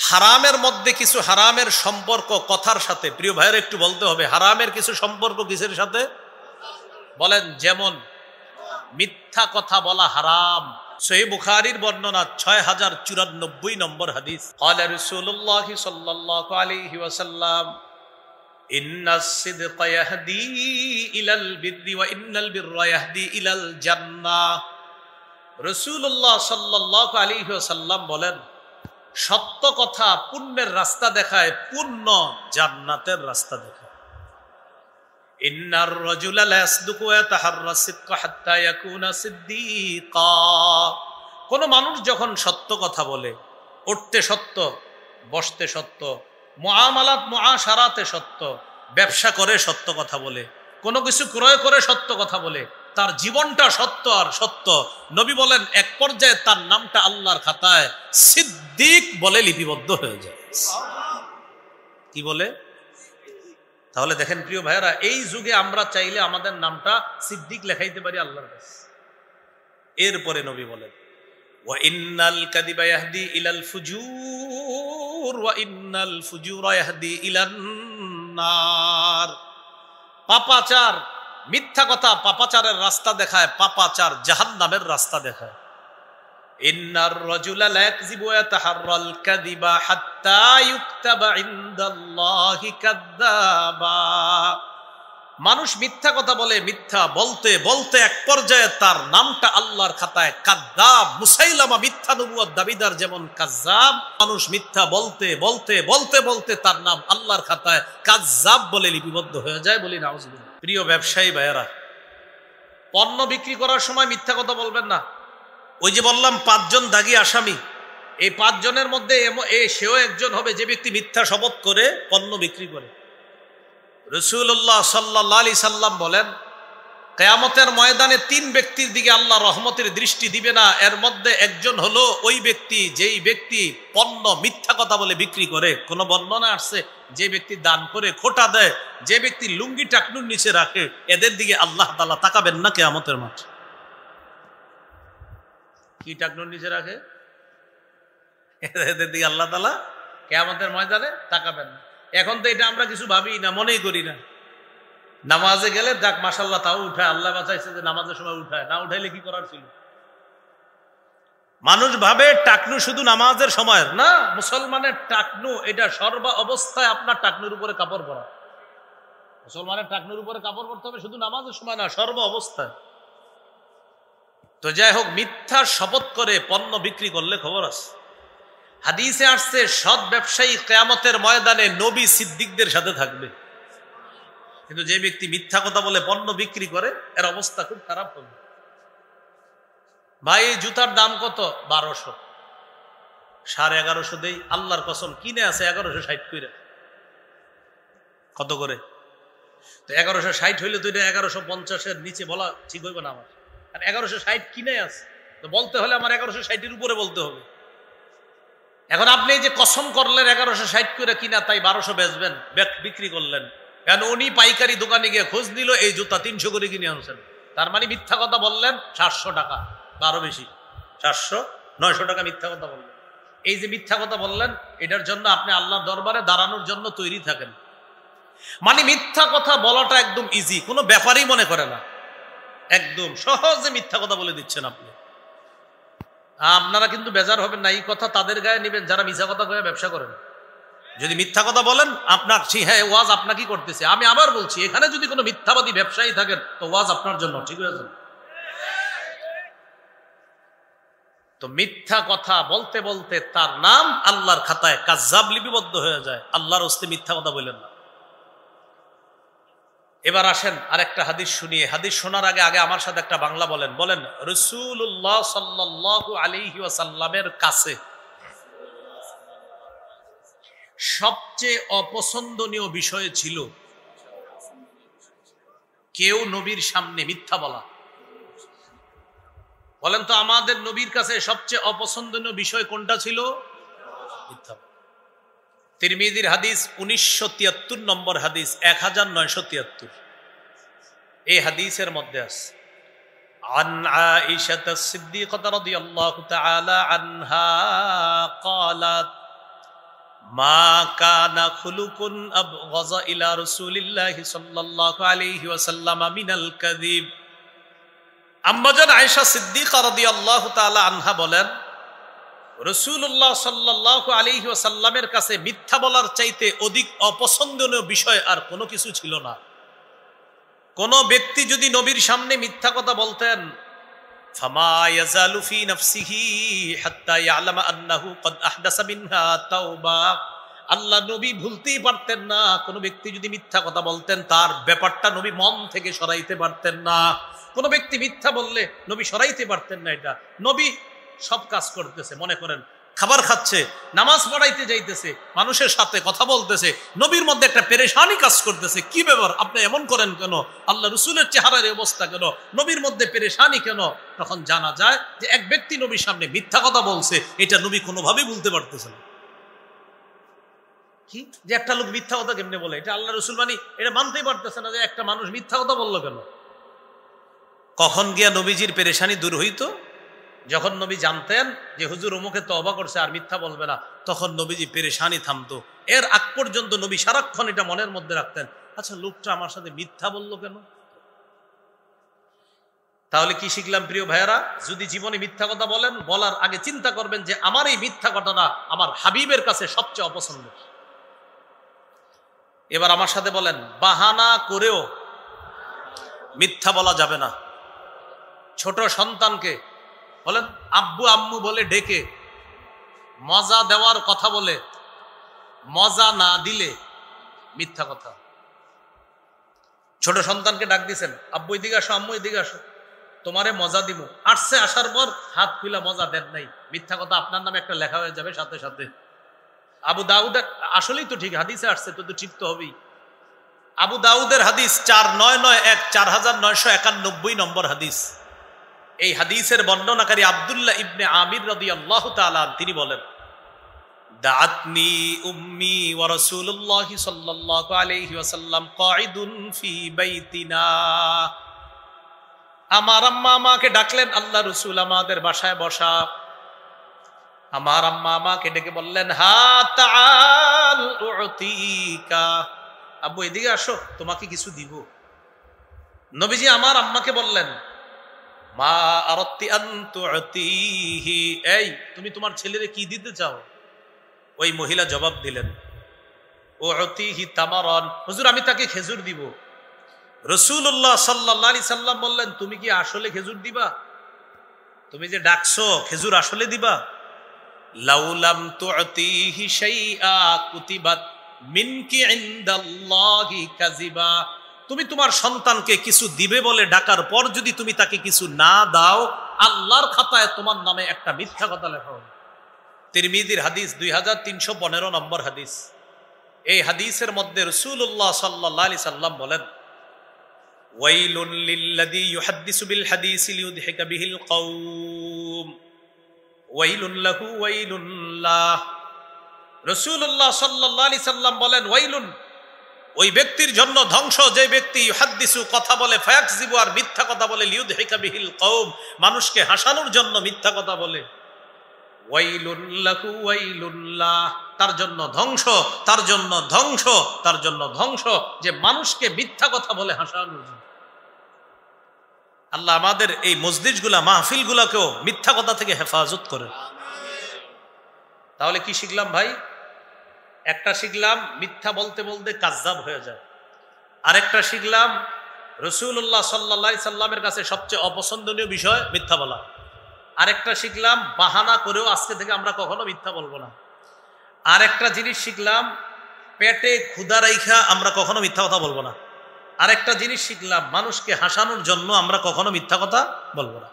হারামের মধ্যে কিছু হারামের সম্পর্ক কথার সাথে, প্রিয় ভাইয়ের একটু বলতে হবে, হারামের কিছু সম্পর্ক কিসের সাথে বলেন? যেমন মিথ্যা কথা বলা হারাম। সহিহ বুখারীর বর্ণনা 6094 নম্বর হাদিস। ক্বালা রাসূলুল্লাহ সাল্লাল্লাহু আলাইহি ওয়াসাল্লাম ইন্নাস সিদকা ইয়াহদি ইলাল বিররি ওয়া ইন্নাল বিররা ইয়াহদি ইলাল জান্নাহ। রাসূলুল্লাহ সাল্লাল্লাহু আলাইহি ওয়াসাল্লাম বলেন, সত্য কথা পুণ্যের রাস্তা দেখায়, পুণ্য জান্নাতের রাস্তা দেখায়। ইন্নার রাজুলা লা ইয়াসদুকু ওয়া ইয়াতাহাররা সিদকা হাত্তা ইয়াকুনা সিদ্দীকা। কোন মানুষ যখন সত্য কথা বলে, উঠতে সত্য, বসতে সত্য, মুআমালাত মুআশারাতে সত্য, ব্যবসা করে সত্য কথা বলে, কোনো কিছু ক্রয় করে সত্য কথা বলে, তার জীবনটা সত্য আর সত্য, নবী বলেন এক পর্যায়ে তার নামটা আল্লাহর খাতায় সিদ্দিক বলে লিপিবদ্ধ হয়ে যায়। কি বলে? তাহলে দেখেন প্রিয় ভাইয়েরা, এই যুগে আমরা চাইলে আমাদের নামটা সিদ্দিক লেখাইতে পারি আল্লাহর কাছে। এরপরে নবী বলেন, ওয়া ইন্নাল কাযিবা ইয়াহদি ইলাল ফুজুর ওয়া ইন্নাল ফুজুরা ইয়াহদি ইলান নার। পাপাচার, মিথ্যা কথা পাপাচারের রাস্তা দেখায়, পাপাচার জাহান্নামের রাস্তা দেখায়। ইন্নার রাজুলা লা ইয়াকযিবু ওয়া ইয়াতাহাররাল কাযিবা হাত্তা ইউকতাবা ইনদাল্লাহি কাযযাবা। মানুষ মিথ্যা কথা বলে, মিথ্যা বলতে বলতে এক পর্যায়ে তার নামটা আল্লাহর খাতায় কাযযাব, মুসাইলামা মিথ্যা নবুয়ত দাবিদার যেমন কাযযাব, মানুষ মিথ্যা বলতে বলতে বলতে বলতে তার নাম আল্লাহর খাতায় কাযযাব বলে লিপিবদ্ধ হয়ে যায়। বলি নাউযুবিল্লাহ। প্রিয় ব্যবসায়ী ভাইয়েরা, পণ্য বিক্রি করার সময় মিথ্যা কথা বলবেন না। ওই যে বললাম 5 জন দাগী আসামি, এই 5 জনের মধ্যে সেও একজন হবে যে ব্যক্তি মিথ্যা শপথ করে পণ্য বিক্রি করে। রাসূলুল্লাহ সাল্লাল্লাহু আলাইহি সাল্লাম বলেন, কিয়ামতের ময়দানে 3 ব্যক্তির দিকে আল্লাহ রহমতের দৃষ্টি দিবে না। এর মধ্যে একজন হলো ওই ব্যক্তি যেই ব্যক্তি পণ্য মিথ্যা কথা বলে বিক্রি করে। কোন বর্ণনা আসছে যে ব্যক্তি দান করে, খোটা দেয়, যে ব্যক্তি লুঙ্গি টাকনুর নিচে রাখে, এদের দিকে আল্লাহ তাআলা তাকাবেন না কিয়ামতের মাঠে। কি টাকনুর নিচে রাখে? এদের দিকে আল্লাহ তাআলা কিয়ামতের ময়দানে তাকাবেন না। এখন তো এটা আমরা কিছু ভাবি না, মনেই করি না। নামাজে গেলে যাক মাশাআল্লাহ তাও উঠায়, আল্লাহ বাঁচাইছে যে নামাজের সময় উঠায়, না উঠাইলে কি করার ছিল? মানুষ ভাবে টাকনু শুধু নামাজের সময় না, মুসলমানের টাকনু এটা সর্বা অবস্থায় আপনার টাকনুর উপরে কাপড় পরা। মুসলমানের টাকনুর উপরে কাপড় পরতে হবে শুধু নামাজের সময় না, সর্ব অবস্থায়। তো যাই হোক, মিথ্যা শপথ করে পণ্য বিক্রি করলে খবর আছে। হাদিসে আসছে সৎ ব্যবসায়ী কিয়ামতের ময়দানে নবী সিদ্দিকদের সাথে থাকবে। কিন্তু যে ব্যক্তি মিথ্যা কথা বলে পণ্য বিক্রি করে, এর অবস্থা খুব খারাপ হবে। ভাই, এই জুতার দাম কত? 1200, 1150 দেই, আল্লাহর কসম কিনে আছে 1160 করে। কত করে? তো 1160 হইলে তো এটা 1150-এর নিচে বলা ঠিক হইবে না আমার। আর 1160 কিনে আছে, তো বলতে হলে আমার 1160-এর উপরে বলতে হবে। এখন আপনি যে কসম করলেন 1160 করে কিনা, তাই 1200 বেচবেন, বিক্রি করলেন, কারণ উনি পাইকারি দোকানে গিয়ে খোঁজ নিল এই জুতা 300 করে কিনে আনছেন। তার মানে মিথ্যা কথা বললেন 700 টাকা, আরো বেশি, 700-900 টাকা মিথ্যা কথা বললেন। এই যে মিথ্যা কথা বললেন, এটার জন্য আপনি আল্লাহর দরবারে দাঁড়ানোর জন্য তৈরি থাকেন। মানে মিথ্যা কথা বলাটা একদম ইজি, কোনো ব্যাপারই মনে করে না, একদম সহজে মিথ্যা কথা বলে দিচ্ছেন আপনি। আপনারা কিন্তু বেজার হবেন না, এই কথা তাদের গায়ে নেবেন যারা মিথ্যা কথা কয়ে ব্যবসা করেন। যদি মিথ্যা কথা বলেন, আপনার হ্যাঁ ওয়াজ আপনাকে করতেছে। আমি আবার বলছি, এখানে যদি কোনো মিথ্যাবাদী ব্যবসায়ী থাকেন, তো ওয়াজ আপনার জন্য ঠিক হয়ে যাবে। তো মিথ্যা কথা বলতে বলতে তার নাম আল্লাহর খাতায় কাযযাব লিপিবদ্ধ হয়ে যায়। আল্লাহর হস্তে মিথ্যা কথা বলেন না। এবার আসেন আরেকটা হাদিস শুনিয়ে। হাদিস শোনার আগে আমার সাথে একটা বাংলা বলেন। বলেন, রাসূলুল্লাহ সাল্লাল্লাহু আলাইহি ওয়াসাল্লামের কাছে সবচেয়ে অপছন্দনীয় বিষয় ছিল কেউ নবীর সামনে মিথ্যা বলা। বলেন তো, আমাদের নবীর কাছে সবচেয়ে অপছন্দনীয় বিষয় কোনটা ছিল? মিথ্যা। তিরমিজির হাদিস 1973 নম্বর হাদিস, 1973। এই হাদিসের মধ্যে আছে, আন আয়েশা সিদ্দিকাহ রাদিয়াল্লাহু তাআলা আনহা ক্বালাত মা কানা খুলুকুন আবগাযা ইলা রাসূলিল্লাহি সাল্লাল্লাহু আলাইহি ওয়াসাল্লাম মিনাল কাযিব। আম্মাজান আয়েশা সিদ্দিকা রাদিয়াল্লাহু তাআলা আনহা বলেন, রাসূলুল্লাহ সাল্লাল্লাহু আলাইহি ওয়াসাল্লামের কাছে মিথ্যা বলার চাইতে অধিক অপছন্দনীয় বিষয় আর কোনো কিছু ছিল না। কোন ব্যক্তি যদি নবীর সামনে মিথ্যা কথা বলতেন, ফামা ইয়াজালু ফি নাফসিহি হাত্তা ইয়ালামা আন্নাহু ক্বাদ আহদাসা মিনহা তাওবা। আল্লাহ নবী ভুলতেই পারতেন না, কোন ব্যক্তি যদি মিথ্যা কথা বলতেন তার ব্যাপারটা নবী মন থেকে সরাইতে পারতেন না। কোন ব্যক্তি মিথ্যা বললে নবী সরাইতে পারতেন না। এটা নবী সব কাজ করতেছে, মনে করেন খাবার খাচ্ছে, নামাজ পড়াইতে যাইতেছে, মানুষের সাথে কথা বলতেছে, নবীর মধ্যে একটা পেরেশানি কাজ করতেছে, কি ব্যাপার আপনি এমন করেন কেন, আল্লাহ রসুলের চেহারার অবস্থা কেন, নবীর মধ্যে পেরেশানি কেন? তখন জানা যায় যে এক ব্যক্তি নবীর সামনে মিথ্যা কথা বলছে, এটা নবী কোনোভাবেই বলতে পারতেছে না। কি যে একটা লোক মিথ্যা কথা কেমনে বলে, এটা আল্লাহ রসুল এটা মানতেই পারতেছে না যে একটা মানুষ মিথ্যা কথা বললো কেন। কখন গিয়া নবীজির পেরেশানি দূর হইতো? যখন নবী জানতেন যে হুজুর অমুকে তওবা করছে আর মিথ্যা বলবে না, তখন নবীজি পেরেশানি থামতো। এর আগ পর্যন্ত নবী সারাক্ষণ এটা মনের মধ্যে রাখতেন, আচ্ছা লোকটা আমার সাথে মিথ্যা বললো কেন। তাহলে কি শিখলাম প্রিয় ভাইয়েরা? যদি জীবনে মিথ্যা কথা বলেন, বলার আগে চিন্তা করবেন যে আমার এই মিথ্যা ঘটনা আমার হাবিবের কাছে সবচেয়ে অপছন্দের। এবার আমার সাথে বলেন, বাহানা করেও মিথ্যা বলা যাবে না। ছোট সন্তানকে বলেন আব্বু আম্মু বলে ডেকে মজা দেওয়ার কথা বলে মজা না দিলে মিথ্যা কথা। ছোট সন্তানকে ডাক দিছেন, আব্বু এদিকে আসো, আম্মু এদিকে আসো, তোমারে মজা দিব। আসছে, আসার পর হাত খুলা মজা দেন নাই, মিথ্যা কথা আপনার নামে একটা লেখা হয়ে যাবে সাথে সাথে। আবু দাউদের, আসলেই তো ঠিক হাদিসে আসছে, তো ঠিক তো হবেই। আবু দাউদের হাদিস 4991 4991 নম্বর হাদিস। এই হাদিসের বর্ণনাকারী আব্দুল্লাহ ইবনে আমির রাদিয়াল্লাহু তাআলা তিনি বলেন, দাআতনি উম্মি ওয়া রাসূলুল্লাহি সাল্লাল্লাহু আলাইহি ওয়াসাল্লাম কাঈদুন ফি বাইতিনা। আমার আম্মা আমাকে ডাকলেন, আল্লাহ রাসূল আমাদের বাসায় বসা। আমার আম্মা আমাকে ডেকে বললেন, হা তাআল উতিকা, আব্বু এদিকে আসো, তোমাকে কিছু দিব। নবীজি আমার আম্মাকে বললেন, মা আরাদতি আন তুতিহি, এই তুমি তোমার ছেলেরে কি দিতে চাও? ওই মহিলা জবাব দিলেন, উতিহি তামারান, হুজুর আমি তাকে খেজুর দিব। রাসূলুল্লাহ সাল্লাল্লাহু আলাইহি সাল্লাম বললেন, তুমি কি আসলে খেজুর দিবা? তুমি যে ডাকছো খেজুর আসলে দিবা? লাউলাম তুতিহি শাইআ কুতিবাত মিনকি ইনদাল্লাহি কাযিবা। তুমি তোমার সন্তানকে কিছু দিবে বলে ডাকার পর যদি তুমি তাকে কিছু না দাও, আল্লাহর খাতায় তোমার নামে একটা মিথ্যা কথা লেখা হবে। তিরমিজির হাদিস 2315 নম্বর হাদিস। এই হাদিসের মধ্যে রাসূলুল্লাহ সাল্লাল্লাহু আলাইহি সাল্লাম বলেন, ওয়াইলুন লিল্লাযী ইউহাদ্দিসু বিল হাদিসি লিইউদহিকা বিহিল কওম ওয়াইলুন লাহু ওয়াইলুন লাহ। রাসূলুল্লাহ সাল্লাল্লাহু আলাইহি সাল্লাম বলেন, ওয়াইলুন, ওই ব্যক্তির জন্য ধ্বংস যে ব্যক্তি ইউহাদ্দিসু কথা বলে, ফায়াকযিবু আর মিথ্যা কথা বলে, লিইউদহিকা বিহিল কওম মানুষকে হাসানোর জন্য মিথ্যা কথা বলে, ওয়াইলুন লাহু ওয়াইলুন লাহ তার জন্য ধ্বংস, তার জন্য ধ্বংস, তার জন্য ধ্বংস যে মানুষকে মিথ্যা কথা বলে হাসানোর জন্য। আল্লাহ আমাদের এই মসজিদগুলা মাহফিলগুলাকেও মিথ্যা কথা থেকে হেফাজত করেন। তাহলে কি শিখলাম ভাই? একটা শিখলাম মিথ্যা বলতে বলতে কাযযাব হয়ে যায়। আরেকটা শিখলাম রাসূলুল্লাহ সাল্লাল্লাহু আলাইহি সাল্লামের কাছে সবচেয়ে অপছন্দনীয় বিষয় মিথ্যা বলা। আরেকটা শিখলাম বাহানা করেও আজকে থেকে আমরা কখনো মিথ্যা বলবো না। আরেকটা জিনিস শিখলাম পেটে ক্ষুধা রাইখা আমরা কখনো মিথ্যা কথা বলবো না। আরেকটা জিনিস শিখলাম মানুষকে হাসানোর জন্য আমরা কখনো মিথ্যা কথা বলবো না।